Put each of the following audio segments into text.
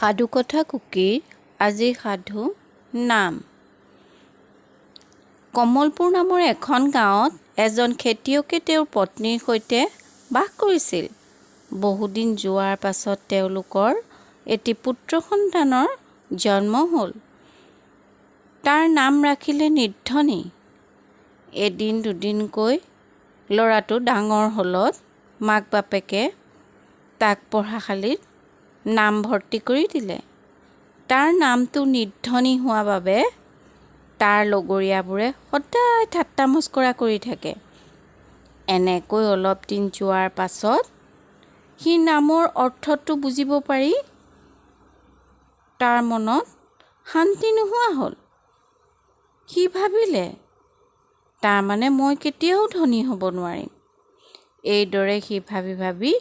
সাধুকথা কুকিৰ আজি সাধু নাম। কমলপুৰ নামৰ এখন গাঁৱত এজন খেতিয়কে তেওঁৰ পত্নীৰ সৈতে বাস কৰিছিল। বহুদিন যোৱাৰ পাছত তেওঁলোকৰ এটি পুত্ৰ সন্তানৰ জন্ম হ'ল। তাৰ নাম ৰাখিলে নিৰ্ধনী। এদিন দুদিনকৈ ল'ৰাটো ডাঙৰ হ'লত মাক বাপেকে তাক পঢ়াশালীত নাম ভৰ্তি কৰি দিলে। তাৰ নামটো নিৰ্ধনী হোৱা বাবে তাৰ লগৰীয়াবোৰে সদায় ঠাট্টা মস্কৰা কৰি থাকে। এনেকৈ অলপ দিন যোৱাৰ পাছত সি নামৰ অৰ্থটো বুজিব পাৰি তাৰ মনত শান্তি নোহোৱা হ'ল। সি ভাবিলে, তাৰমানে মই কেতিয়াও ধনী হ'ব নোৱাৰিম। এইদৰে সি ভাবি ভাবি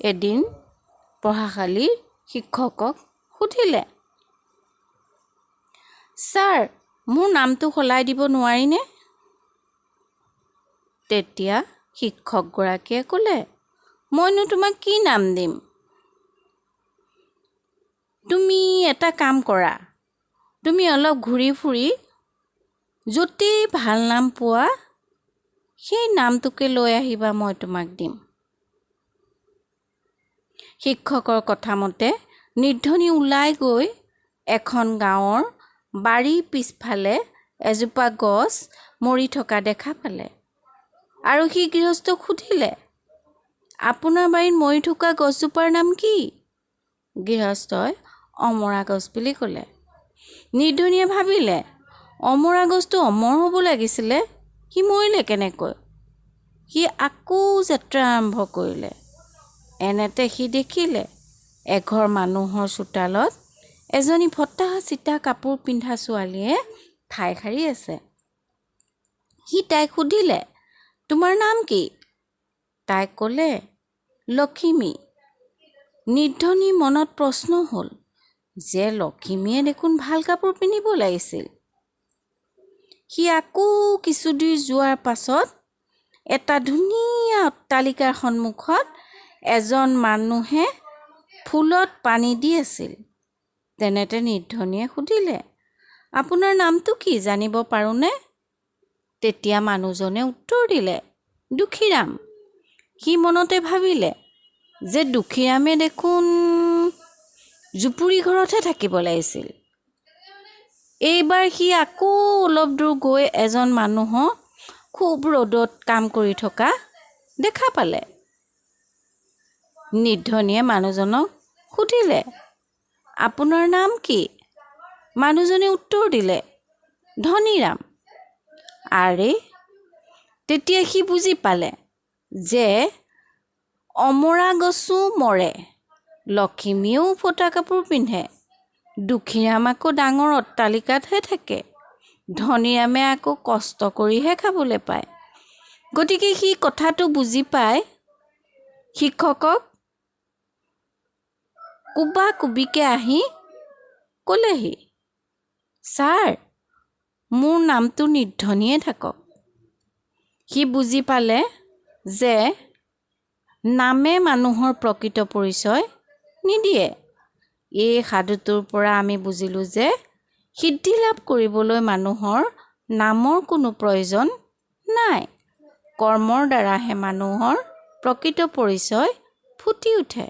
এদিন পঢ়াশালীৰ শিক্ষকক সুধিলে, ছাৰ, মোৰ নামটো সলাই দিব নোৱাৰিনে? তেতিয়া শিক্ষকগৰাকীয়ে ক'লে, মইনো তোমাক কি নাম দিম? তুমি এটা কাম কৰা, তুমি অলপ ঘূৰি ফুৰি য'তেই ভাল নাম পোৱা সেই নামটোকে লৈ আহিবা, মই তোমাক দিম। শিক্ষকৰ কথামতে নিৰ্ধনী ওলাই গৈ এখন গাঁৱৰ বাৰীৰ পিছফালে এজোপা গছ মৰি থকা দেখা পালে আৰু সি গৃহস্থক সুধিলে, আপোনাৰ বাৰীত মৰি থকা গছজোপাৰ নাম কি? গৃহস্থই অমৰা গছ বুলি ক'লে। নিৰ্ধনীয়ে ভাবিলে, অমৰা গছটো অমৰ হ'ব লাগিছিলে, সি মৰিলে কেনেকৈ? সি আকৌ যাত্ৰা আৰম্ভ কৰিলে। এনেতে সি দেখিলে এঘৰ মানুহৰ চোতালত এজনী ফটা চিটা কাপোৰ পিন্ধা ছোৱালীয়ে ঠাই সাৰি আছে। সি তাইক সুধিলে, তোমাৰ নাম কি? তাইক ক'লে, লখিমী। নিৰ্ধনীৰ মনত প্ৰশ্ন হ'ল যে লখিমীয়ে দেখোন ভাল কাপোৰ পিন্ধিব লাগিছিল। সি আকৌ কিছুদূৰ যোৱাৰ পাছত এটা ধুনীয়া অট্টালিকাৰ সন্মুখত এজন মানুহে ফুলত পানী দি আছিল। তেনেতে নিৰ্ধনীয়ে সুধিলে, আপোনাৰ নামটো কি জানিব পাৰোঁনে? তেতিয়া মানুহজনে উত্তৰ দিলে, দুখীৰাম। সি মনতে ভাবিলে যে দুখীৰামে দেখোন জুপুৰি ঘৰতহে থাকিব লাগিছিল। এইবাৰ সি আকৌ অলপ দূৰ গৈ এজন মানুহক খুব ৰ'দত কাম কৰি থকা দেখা পালে। নিৰ্ধনীয়ে মানুহজনক সুধিলে, আপোনাৰ নাম কি? মানুহজনে উত্তৰ দিলে, ধনীৰাম। আৰে, তেতিয়া সি বুজি পালে যে অমৰা গছো মৰে, লখিমীয়েও ফটা কাপোৰ পিন্ধে, দুখীৰাম আকৌ ডাঙৰ অট্টালিকাতহে থাকে, ধনীৰামে আকৌ কষ্ট কৰিহে খাবলৈ পায়। গতিকে সি কথাটো বুজি পাই শিক্ষকক কুবাকুবিকৈ আহি ক'লেহি, ছাৰ, মোৰ নামটো নিৰ্ধনীয়ে থাকক। সি বুজি পালে যে নামে মানুহৰ প্ৰকৃত পৰিচয় নিদিয়ে। এই সাধুটোৰ পৰা আমি বুজিলোঁ যে সিদ্ধি লাভ কৰিবলৈ মানুহৰ নামৰ কোনো প্ৰয়োজন নাই। কৰ্মৰ দ্বাৰাহে মানুহৰ প্ৰকৃত পৰিচয় ফুটি উঠে।